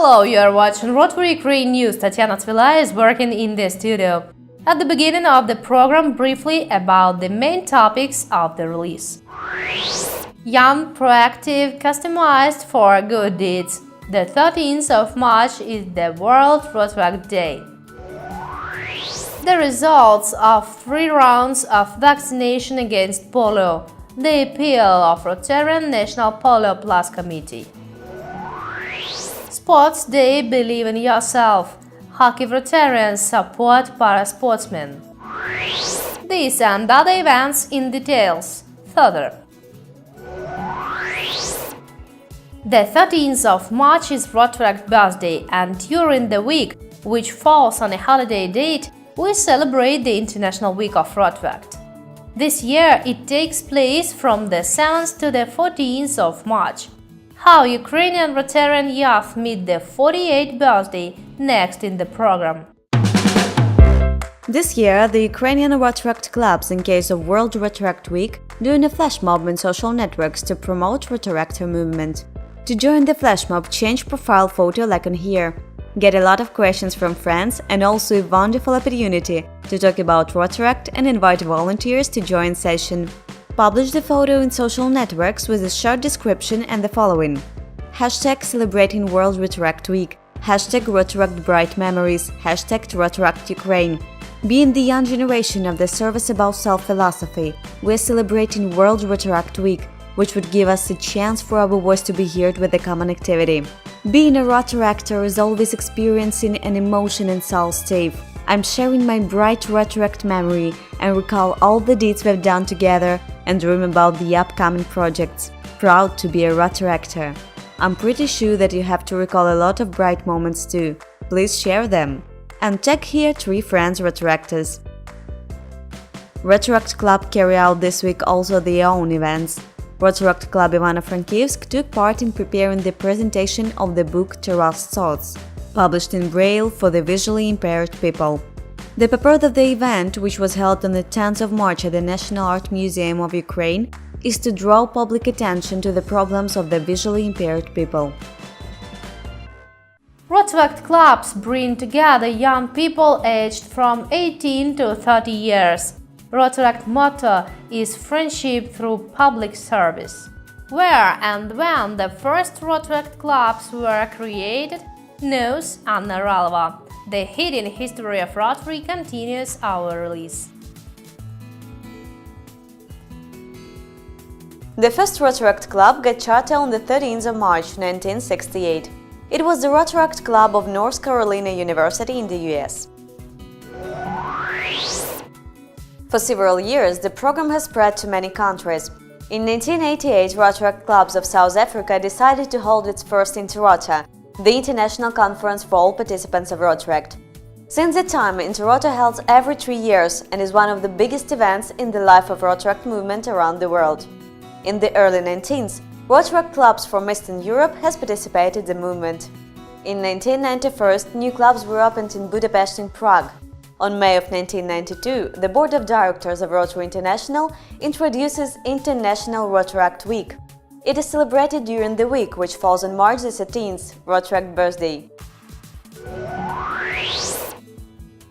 Hello, you are watching Rotary Ukraine news. Tatiana Tvila is working in the studio. At the beginning of the program, briefly about the main topics of the release. Young, proactive, customized for good deeds. The 13th of March is the World Rotaract Day. The results of 3 rounds of vaccination against polio. The appeal of Rotarian National Polio Plus Committee. Sports Day, believe in yourself. Kharkiv Rotarians support parasportsmen. These and other events in details. Further. The 13th of March is Rotaract birthday, and during the week, which falls on a holiday date, we celebrate the International Week of Rotaract. This year it takes place from the 7th to the 14th of March. How Ukrainian Rotarian youth meet the 48th birthday next in the program. This year, the Ukrainian Rotaract clubs, in case of World Rotaract Week, doing a flash mob on social networks to promote Rotaractor movement. To join the flash mob, change profile photo like on here. Get a lot of questions from friends and also a wonderful opportunity to talk about Rotaract and invite volunteers to join session. Publish the photo in social networks with a short description and the following: hashtag celebrating World Rotaract Week, hashtag Rotaract Bright Memories, hashtag Rotaract Ukraine. Being the young generation of the service above self philosophy, we're celebrating World Rotaract Week, which would give us a chance for our voice to be heard with a common activity. Being a Rotaractor is always experiencing an emotion and soul state. I'm sharing my bright Rotaract memory and recall all the deeds we've done together and dream about the upcoming projects. Proud to be a Rotaractor. I'm pretty sure that you have to recall a lot of bright moments too. Please share them. And tag here 3 friends Rotaractors. Rotaract Club carry out this week also their own events. Rotaract Club Ivano-Frankivsk took part in preparing the presentation of the book Terrace Thoughts, published in Braille for the visually impaired people. The purpose of the event, which was held on the 10th of March at the National Art Museum of Ukraine, is to draw public attention to the problems of the visually impaired people. Rotaract clubs bring together young people aged from 18 to 30 years. Rotaract motto is friendship through public service. Where and when the first Rotaract clubs were created, knows Anna Ralova. The hidden history of Rotary continues our release. The first Rotaract club got charter on the 13th of March 1968. It was the Rotaract Club of North Carolina University in the US. For several years, the program has spread to many countries. In 1988, Rotaract clubs of South Africa decided to hold its first Interrota, the international conference for all participants of Rotaract. Since that time, Interrota holds every 3 years and is one of the biggest events in the life of Rotaract movement around the world. In the early 19th, Rotaract clubs from Eastern Europe has participated in the movement. In 1991, new clubs were opened in Budapest and Prague. On May of 1992, the Board of Directors of Rotary International introduces International Rotaract Week. It is celebrated during the week, which falls on March the 13th, Rotaract birthday.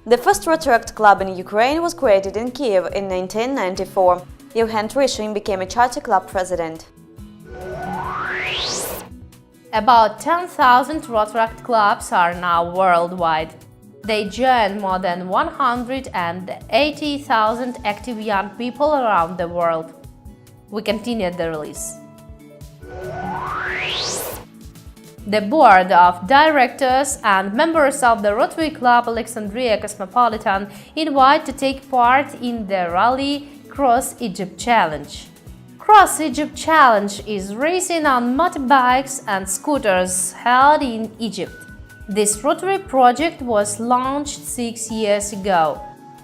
The first Rotaract club in Ukraine was created in Kiev in 1994. Johan Trishkin became a charter club president. About 10,000 Rotaract clubs are now worldwide. They join more than 180,000 active young people around the world. We continue the release. The board of directors and members of the Rotary Club Alexandria Cosmopolitan invite to take part in the Rally Cross Egypt Challenge. Cross Egypt Challenge is racing on motorbikes and scooters held in Egypt. This Rotary project was launched 6 years ago.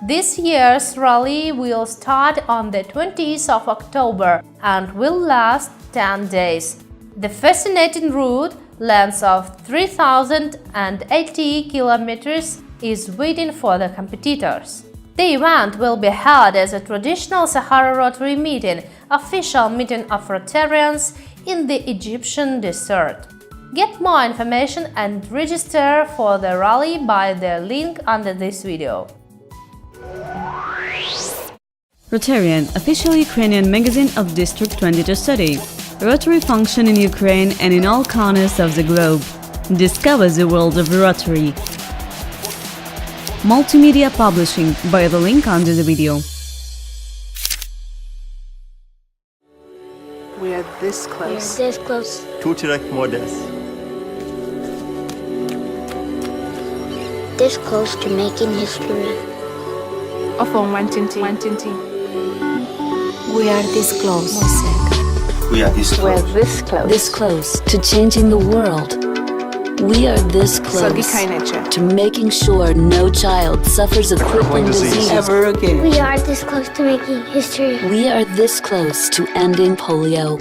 This year's rally will start on the 20th of October and will last 10 days. The fascinating route, length of 3,080 kilometers, is waiting for the competitors. The event will be held as a traditional Sahara Rotary meeting, official meeting of Rotarians in the Egyptian desert. Get more information and register for the rally by the link under this video. Rotarian, official Ukrainian magazine of District 22 Study. Rotary function in Ukraine and in all corners of the globe. Discover the world of Rotary. Multimedia publishing by the link under the video. We are this close. We are this close. To direct models. This close to making history. Of wanting. We are this close. We are this We are close. this close. This close to changing the world. We are this close to making sure no child suffers a crippling disease ever again. We are this close to making history. We are this close to ending polio.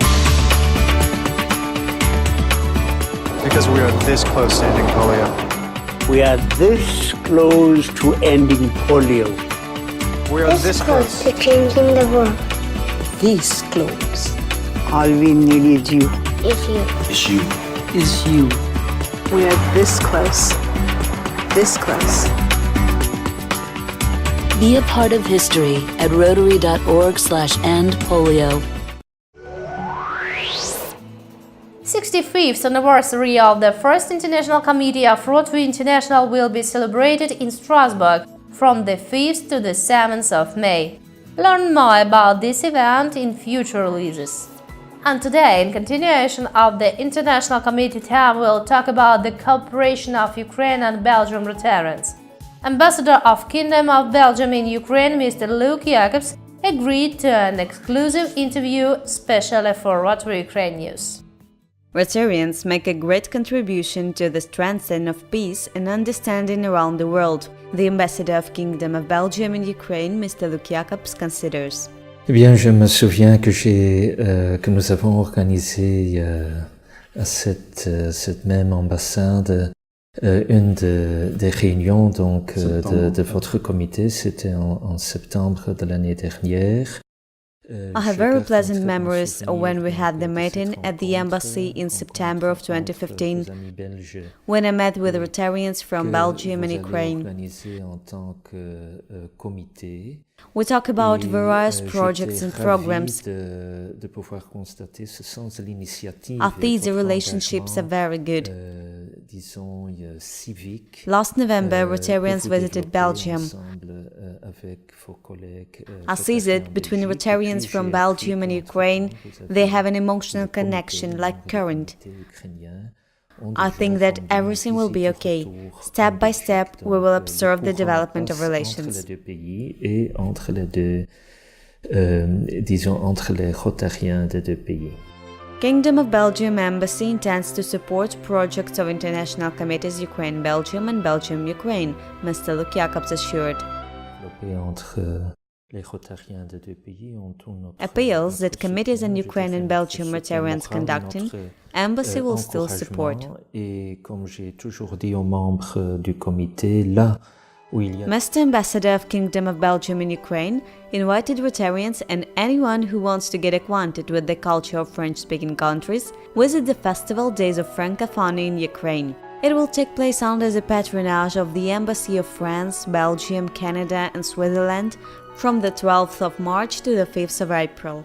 Because we are this close to ending polio. We are this close to ending polio. We are this close. to changing the world. This close All we need is you. Is you. It's you. is you. We are this close. This close. Be a part of history at rotary.org/endpolio. 65th anniversary of the first International Committee of Rotary International will be celebrated in Strasbourg from the 5th to the 7th of May. Learn more about this event in future releases. And today, in continuation of the International Committee time, we'll talk about the cooperation of Ukraine and Belgium Rotarians. Ambassador of Kingdom of Belgium in Ukraine, Mr. Luke Jacobs, agreed to an exclusive interview specially for Rotary Ukraine News. Rotarians make a great contribution to the strengthening of peace and understanding around the world, the Ambassador of Kingdom of Belgium in Ukraine, Mr. Luke Jacobs, considers. Eh bien, je me souviens que nous avons organisé à cette même ambassade une des réunions de votre comité. C'était en septembre de l'année dernière. I have very pleasant memories of when we had the meeting at the embassy in September of 2015, when I met with Rotarians from Belgium and Ukraine. We talk about various projects and programs. I think the relationships are very good. Last November, Rotarians visited Belgium. I see that between Rotarians from Belgium and Ukraine, they have an emotional connection like current. I think that everything will be okay. Step by step, we will observe the development of relations. Entre les Rotariens des deux pays. Kingdom of Belgium Embassy intends to support projects of international committees Ukraine-Belgium and Belgium-Ukraine, Mr. Luke Jacobs assured. Appeals that committees and Ukraine and Belgium Rotarians conducting, Embassy will still support. Mr. Ambassador of Kingdom of Belgium in Ukraine invited Rotarians and anyone who wants to get acquainted with the culture of French-speaking countries visit the festival Days of Francophonie in Ukraine. It will take place under the patronage of the Embassy of France, Belgium, Canada and Switzerland from the 12th of March to the 5th of April.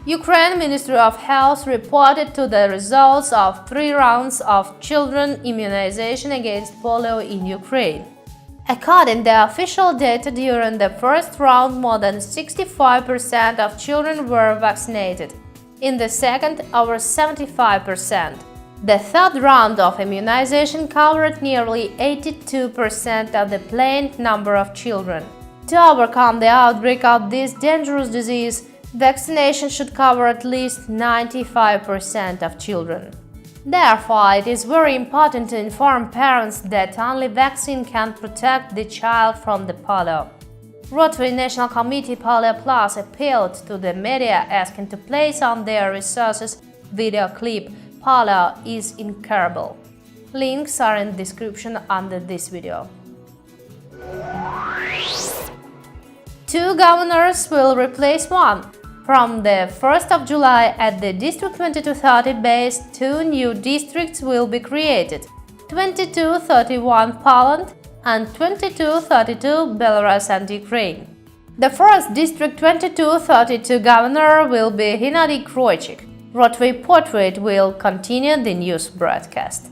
Ukraine Ministry of Health reported to the results of 3 rounds of children immunization against polio in Ukraine. According to official data, during the first round, more than 65% of children were vaccinated. In the second, over 75%. The third round of immunization covered nearly 82% of the planned number of children. To overcome the outbreak of this dangerous disease, vaccination should cover at least 95% of children. Therefore, it is very important to inform parents that only vaccine can protect the child from the polio. Rotary National Committee Polio Plus appealed to the media asking to place on their resources video clip "Polio is incurable." Links are in the description under this video. 2 governors will replace 1. From the 1st of July, at the District 2230 base, 2 new districts will be created: 2231 Poland and 2232 Belarus and Ukraine. The first District 2232 governor will be Hennady Kroichik. Rotary Portrait will continue the news broadcast.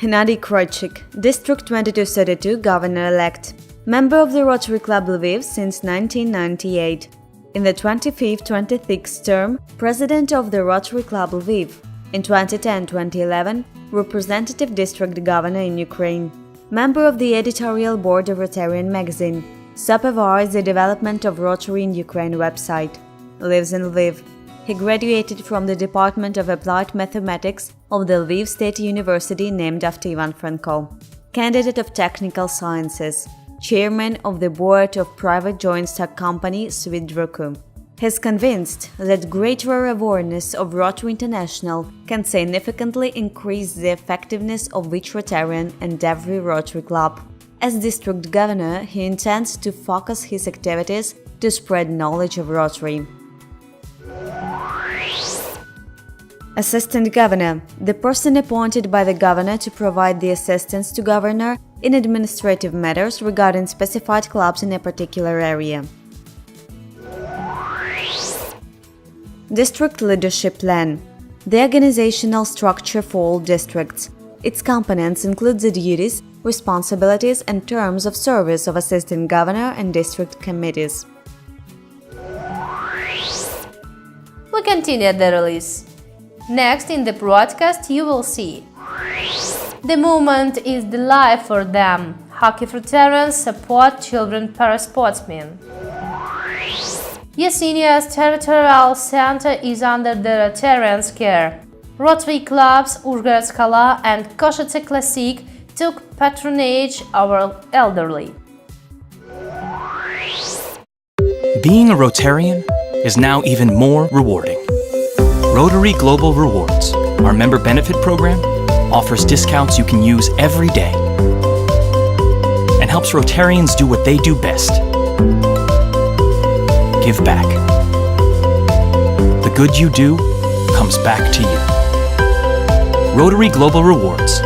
Hennady Kroichik, District 2232 Governor-elect, member of the Rotary Club Lviv since 1998. In the 25th-26th term, President of the Rotary Club Lviv. In 2010-2011, Representative District Governor in Ukraine. Member of the editorial board of Rotarian magazine. Supervised the development of Rotary in Ukraine website. Lives in Lviv. He graduated from the Department of Applied Mathematics of the Lviv State University named after Ivan Franko. Candidate of Technical Sciences. Chairman of the board of private joint stock company Svidruku. He is convinced that greater awareness of Rotary International can significantly increase the effectiveness of each Rotarian and every Rotary club. As district governor, he intends to focus his activities to spread knowledge of Rotary. Assistant Governor, the person appointed by the Governor to provide the assistance to Governor in administrative matters regarding specified clubs in a particular area. District Leadership Plan, the organizational structure for all districts. Its components include the duties, responsibilities and terms of service of Assistant Governor and district committees. We continue the release. Next in the broadcast you will see: the movement is the life for them. Kharkiv Rotarians support children parasportsmen. Yasinia's territorial center is under the Rotarians' care. Rotary clubs Uzhhorod-Skala and Kosice-Classic took patronage over elderly. Being a Rotarian is now even more rewarding. Rotary Global Rewards, our member benefit program, offers discounts you can use every day and helps Rotarians do what they do best: give back. The good you do comes back to you. Rotary Global Rewards.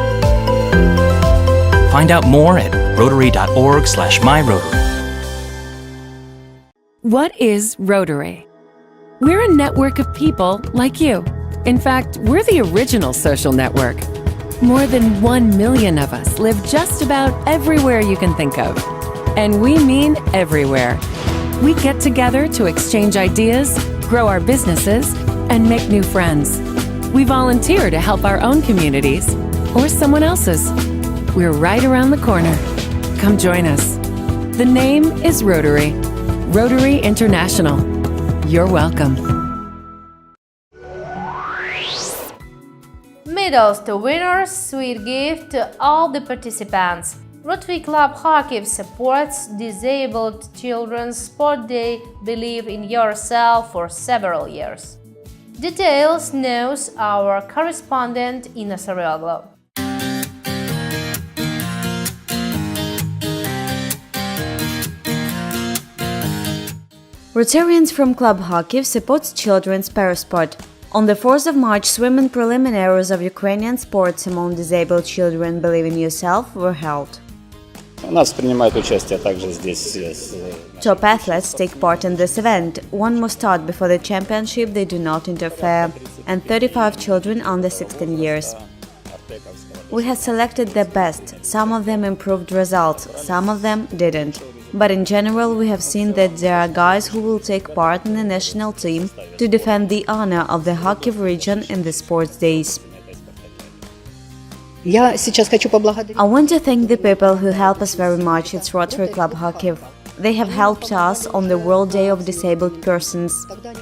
Find out more at rotary.org/myrotary. What is Rotary? We're a network of people like you. In fact, we're the original social network. More than 1 million of us live just about everywhere you can think of. And we mean everywhere. We get together to exchange ideas, grow our businesses, and make new friends. We volunteer to help our own communities or someone else's. We're right around the corner. Come join us. The name is Rotary. Rotary International. You're welcome. Medals to winners, sweet gift to all the participants. Rotary Club Kharkiv supports disabled children's sport day Believe in Yourself for several years. Details knows our correspondent Inna Sarioglu. Rotarians from Club Kharkiv supports children's parasport. On the 4th of March, swimming preliminaries of Ukrainian sports among disabled children Believe in Yourself were held. Top athletes take part in this event. One must start before the championship, they do not interfere, and 35 children under 16 years. We have selected the best. Some of them improved results, some of them didn't. But in general, we have seen that there are guys who will take part in the national team to defend the honor of the Kharkiv region in the sports days. I want to thank the people who help us very much. It's Rotary Club Kharkiv. They have helped us on the World Day of Disabled Persons.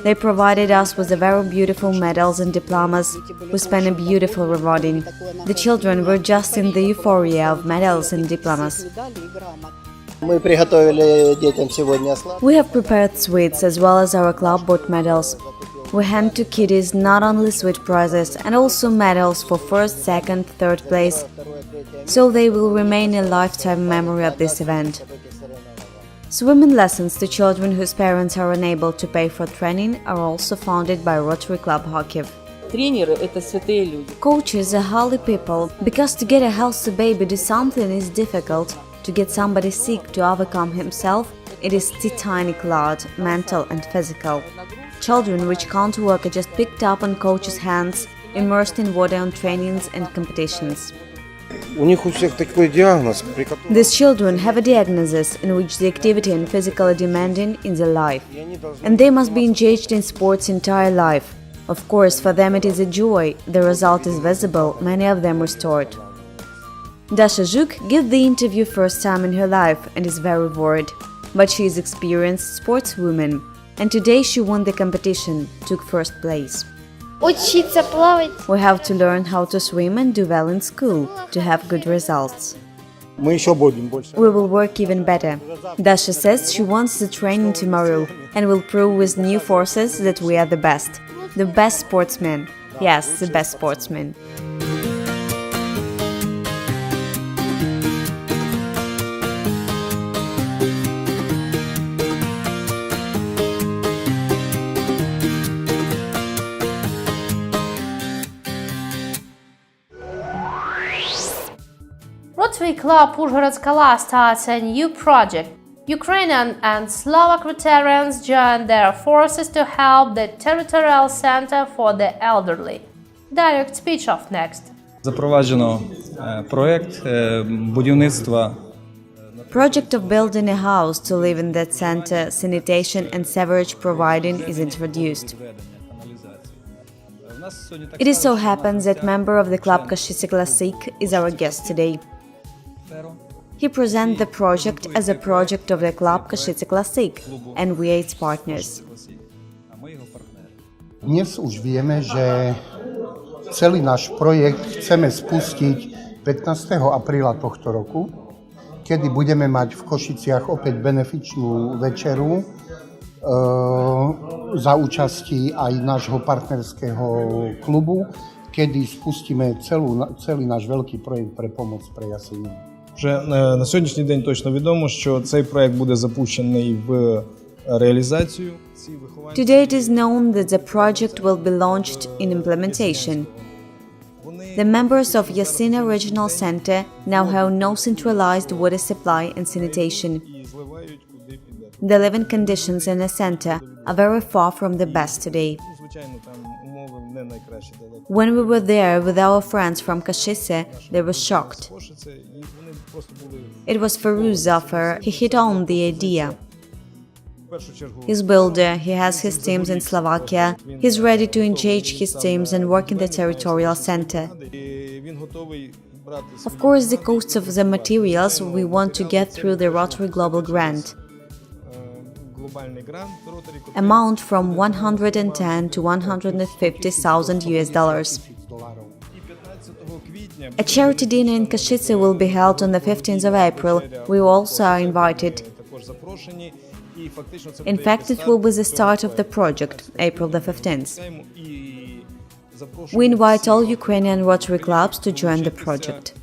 They provided us with very beautiful medals and diplomas. We spent a beautiful rewarding. The children were just in the euphoria of medals and diplomas. We have prepared sweets as well as our club bought medals. We hand to kiddies not only sweet prizes and also medals for first, second, third place, so they will remain a lifetime memory of this event. Swimming lessons to children whose parents are unable to pay for training are also founded by Rotary Club Kharkiv. Coaches are holy people, because to get a healthy baby to something is difficult. To get somebody sick to overcome himself, it is titanic load, mental and physical. Children which can't work are just picked up on coaches' hands, immersed in water on trainings and competitions. These children have a diagnosis in which the activity and physically demanding in their life, and they must be engaged in sports entire life. Of course, for them it is a joy, the result is visible, many of them restored. Dasha Zhuk gave the interview first time in her life and is very worried, but she is experienced sportswoman, and today she won the competition, took first place. We have to learn how to swim and do well in school to have good results. We will work even better. Dasha says she wants the training tomorrow and will prove with new forces that we are the best. The best sportsmen. Yes, the best sportsmen. Rotary Club Uzhhorod-Skala starts a new project. Ukrainian and Slovak Rotarians join their forces to help the Territorial Center for the Elderly. Direct speech of next. Запроваджено проект будівництва. Project of building a house to live in that center, sanitation and sewerage providing is introduced. It is so happens that member of the club Kosice-Classic is our guest today. He presents the project as a project of the club Kosice-Classic, and we are its partners. Dnes už vieme, že celý náš projekt chceme spustiť 15. apríla tohto roku, kedy budeme mať v Košiciach opäť benefičnú večeru za účasti aj nášho partnerského klubu, kedy spustíme celý náš veľký projekt pre pomoc pre Yasiniu. Вже на сьогоднішній день точно відомо, що цей проект буде запущений в реалізацію. Today it is known that the project will be launched in implementation. The members of Yasinia Regional Center now have no centralized water supply and sanitation. The living conditions in the center are very far from the best today. When we were there with our friends from Kosice, they were shocked. It was Faruz's offer, he hit on the idea. He's builder, he has his teams in Slovakia, he's ready to engage his teams and work in the territorial center. Of course, the costs of the materials we want to get through the Rotary Global Grant. Amount from 110 to 150,000 US. A charity dinner in Kosice will be held on the 15th of April. We also are invited. In fact, it will be the start of the project, April the 15th. We invite all Ukrainian Rotary clubs to join the project.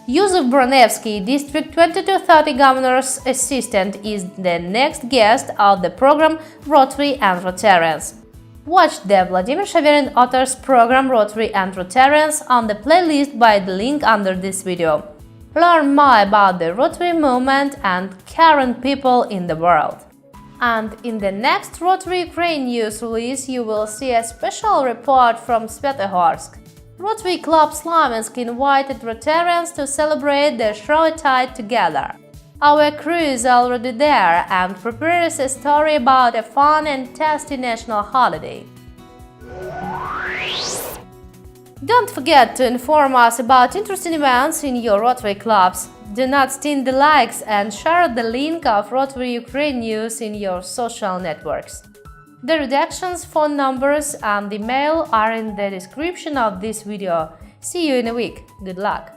Yusuf Bronevsky, District 2230 Governor's Assistant, is the next guest of the program Rotary and Rotarians. Watch the Vladimir Shaverin author's program Rotary and Rotarians on the playlist by the link under this video. Learn more about the Rotary movement and current people in the world. And in the next Rotary Ukraine news release, you will see a special report from Svetogorsk. Rotary Club Slaviansk invited Rotarians to celebrate the Shrovetide together. Our crew is already there and prepares a story about a fun and tasty national holiday. Don't forget to inform us about interesting events in your Rotary clubs. Do not stint the likes and share the link of Rotary Ukraine news in your social networks. The redaction's phone numbers and email are in the description of this video. See you in a week. Good luck!